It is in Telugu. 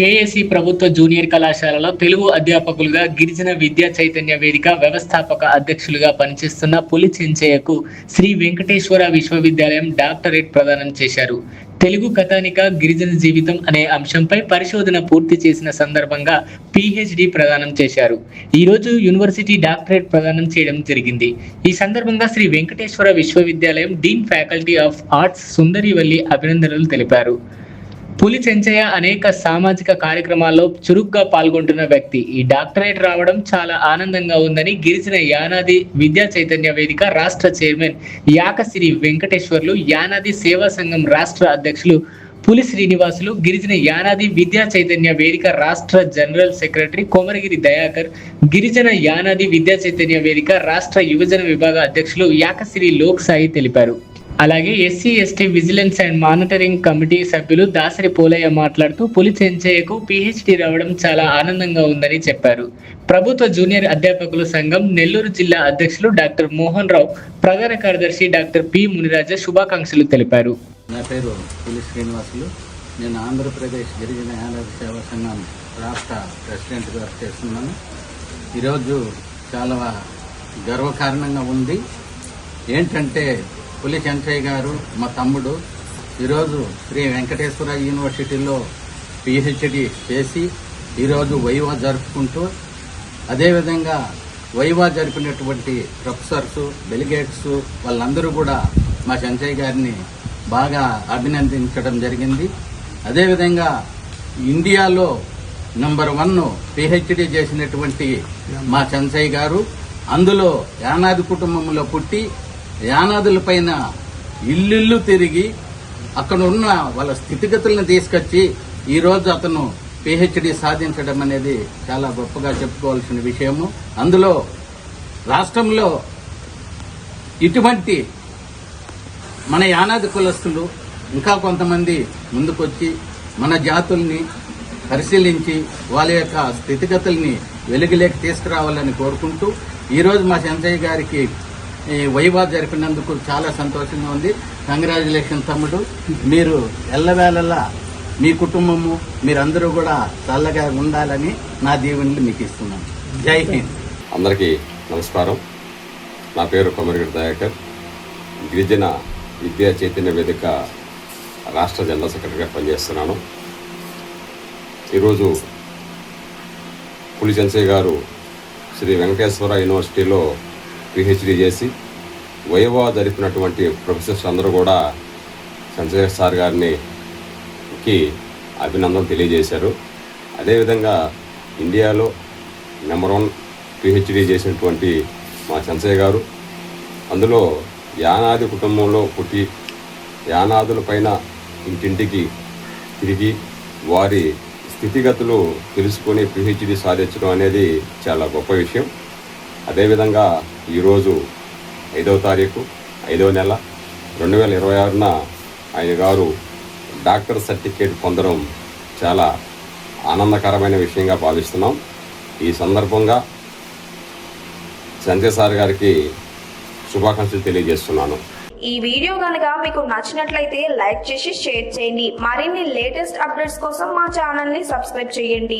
కేఏసీ ప్రభుత్వ జూనియర్ కళాశాలలో తెలుగు అధ్యాపకులుగా గిరిజన విద్యా చైతన్య వేదిక వ్యవస్థాపక అధ్యక్షులుగా పనిచేస్తున్న పులి చెంచయ్యకు శ్రీ వెంకటేశ్వర విశ్వవిద్యాలయం డాక్టరేట్ ప్రదానం చేశారు. తెలుగు కథానిక గిరిజన జీవితం అనే అంశంపై పరిశోధన పూర్తి చేసిన సందర్భంగా పిహెచ్డి ప్రదానం చేశారు. ఈ రోజు యూనివర్సిటీ డాక్టరేట్ ప్రదానం చేయడం జరిగింది. ఈ సందర్భంగా శ్రీ వెంకటేశ్వర విశ్వవిద్యాలయం డీన్ ఫ్యాకల్టీ ఆఫ్ ఆర్ట్స్ సుందరివల్లి అభినందనలు తెలిపారు. పులి చెంచయ్య అనేక సామాజిక కార్యక్రమాల్లో చురుగ్గా పాల్గొంటున్న వ్యక్తి. ఈ డాక్టరేట్ రావడం చాలా ఆనందంగా ఉందని గిరిజన యానాది విద్యా చైతన్య వేదిక రాష్ట్ర చైర్మన్ యాకసిరి వెంకటేశ్వర్లు, యానాది సేవా సంఘం రాష్ట్ర అధ్యక్షులు పులి శ్రీనివాసులు, గిరిజన యానాది విద్యా చైతన్య వేదిక రాష్ట్ర జనరల్ సెక్రటరీ కొమరగిరి దయాకర్, గిరిజన యానాది విద్యా చైతన్య వేదిక రాష్ట్ర యువజన విభాగ అధ్యక్షులు యాకసిరి లోక్ సాయి తెలిపారు. అలాగే SC ST vigilance and monitoring committee సభ్యులు దాసరి పోలయ్య మాట్లాడుతూ పులి చెంచయ్యకు పిహెచ్డి రావడం చాలా ఆనందంగా ఉందని చెప్పారు. ప్రభుత్వ జూనియర్ అధ్యాపకుల సంఘం నెల్లూరు జిల్లా అధ్యక్షులు డాక్టర్ మోహన్ రావు, ప్రధాన కార్యదర్శి డాక్టర్ పి మునిరాజ శుభాకాంక్షలు తెలిపారు. నా పేరు పులి శ్రీనివాసులు. నేను ఆంధ్రప్రదేశ్ గిరిజన యానాది సేవా సంఘం రాష్ట్ర ప్రెసిడెంట్గా చేస్తున్నాను. ఈరోజు చాలా గర్వకారణంగా ఉంది. ఏంటంటే పులి చెంచయ్య గారు మా తమ్ముడు ఈరోజు శ్రీ వెంకటేశ్వర యూనివర్సిటీలో పిహెచ్డి చేసి ఈరోజు వైవా జరుపుకుంటూ, అదేవిధంగా వైవా జరిపినటువంటి ప్రొఫెసర్స్, డెలిగేట్స్ వాళ్ళందరూ కూడా మా చెంచయ్య గారిని బాగా అభినందించడం జరిగింది. అదేవిధంగా ఇండియాలో నంబర్ 1 పిహెచ్డి చేసినటువంటి మా చెంచయ్య గారు, అందులో యానాది కుటుంబంలో పుట్టి యానాదుల పైన ఇల్లు తిరిగి అక్కడ ఉన్న వాళ్ళ స్థితిగతులను తీసుకొచ్చి ఈరోజు అతను పిహెచ్డి సాధించడం అనేది చాలా గొప్పగా చెప్పుకోవాల్సిన విషయము. అందులో రాష్ట్రంలో ఇటువంటి మన యానాది కులస్తులు ఇంకా కొంతమంది ముందుకొచ్చి మన జాతుల్ని పరిశీలించి వాళ్ళ యొక్క స్థితిగతుల్ని వెలుగులోకి తీసుకురావాలని కోరుకుంటూ ఈరోజు మా చెంచయ్య గారికి వైవా జరిపినందుకు చాలా సంతోషంగా ఉంది. కంగ్రాచులేషన్ తమ్ముడు. మీరు ఎల్లవేళలా మీ కుటుంబము మీరందరూ కూడా చల్లగా ఉండాలని నా దీవెనలు మీకు ఇస్తున్నాను. జై హింద్. అందరికీ నమస్కారం. నా పేరు కొమరగిరి దయాకర్, గిరిజన విద్యా చైతన్య వేదిక రాష్ట్ర జనరల్ సెక్రటరీగా పనిచేస్తున్నాను. ఈరోజు పులి చెంచయ్య గారు శ్రీ వెంకటేశ్వర యూనివర్సిటీలో పిహెచ్డి చేసి వైవా జరిపినటువంటి ప్రొఫెసర్స్ అందరూ కూడా చెంచయ్య సార్ గారికి అభినందన తెలియజేశారు. అదేవిధంగా ఇండియాలో నెంబర్ 1 పిహెచ్డి చేసినటువంటి మా చెంచయ్య గారు, అందులో యానాది కుటుంబంలో పుట్టి యానాదుల పైన ఇంటింటికి తిరిగి వారి స్థితిగతులు తెలుసుకొని పిహెచ్డి సాధించడం అనేది చాలా గొప్ప విషయం. అదేవిధంగా ఈరోజు 5వ తారీఖు 5వ నెల 2026న ఆయన గారు డాక్టర్ సర్టిఫికేట్ పొందడం చాలా ఆనందకరమైన విషయంగా భావిస్తున్నాం. ఈ సందర్భంగా చెంచయ్య సార్ గారికి శుభాకాంక్షలు తెలియజేస్తున్నాను. ఈ వీడియో కనుక మీకు నచ్చినట్లయితే లైక్ చేసి షేర్ చేయండి. మరిన్ని లేటెస్ట్ అప్డేట్స్ కోసం మా ఛానల్ ని సబ్స్క్రైబ్ చేయండి.